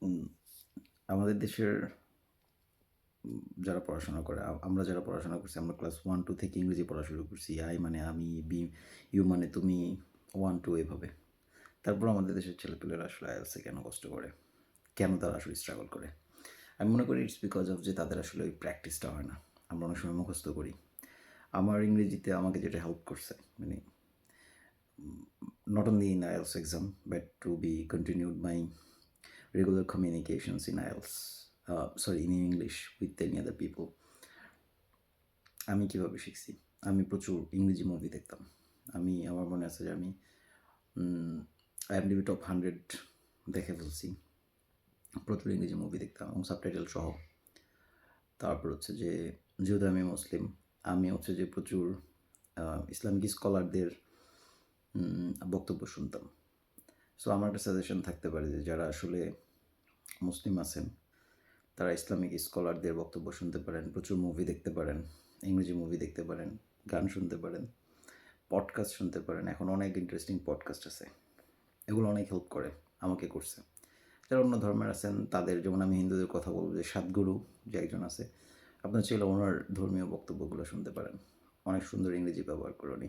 উম আমাদের দেশের যারা পড়াশোনা করে, আমরা যারা পড়াশোনা করছি, আমরা ক্লাস 1-2 থেকে ইংরেজি পড়া শুরু করছি। আই মানে আমি, ইউ মানে তুমি, 1-2 এভাবে। তারপর আমাদের দেশের ছেলেপেলেরা আসলে IELTS এ কেন কষ্ট করে? কেন তারা আসলে স্ট্রাগল করে? আমি মনে করি ইটস বিকজ অফ যে তাদের আসলে ওই প্র্যাকটিসটা হয় না। আমরা অনেক সময় মুখস্থ করি। আমার ইংরেজিতে আমাকে যেটা হেল্প করছে, মানে not only in IELTS exam, but to be continued my regular communications in IELTS, in English with any other people. আমি কীভাবে শিখছি? আমি প্রচুর ইংরেজি মুভি দেখতাম। আমার মনে আছে যে আমি IMDb টপ 100 দেখে ফেলছি। প্রচুর ইংরেজি মুভি দেখতাম এবং সাবটাইটেল সহ। তারপর হচ্ছে যে, যেহেতু আমি মুসলিম, আমি হচ্ছে যে প্রচুর ইসলামিক স্কলারদের বক্তব্য শুনতাম। সো আমার একটা সাজেশন থাকতে পারে যে যারা আসলে মুসলিম আছেন, তারা ইসলামিক স্কলারদের বক্তব্য শুনতে পারেন, প্রচুর মুভি দেখতে পারেন, ইংরেজি মুভি দেখতে পারেন, গান শুনতে পারেন, পডকাস্ট শুনতে পারেন। এখন অনেক ইন্টারেস্টিং পডকাস্ট আছে, এগুলো অনেক হেল্প করে, আমাকে করছে। যারা অন্য ধর্মের আছেন তাদের, যেমন আমি হিন্দুদের কথা বলবো যে সাদগুরু যে একজন আছে, আপনার চাইলে ওনার ধর্মীয় বক্তব্যগুলো শুনতে পারেন। অনেক সুন্দর ইংরেজি ব্যবহার করে উনি।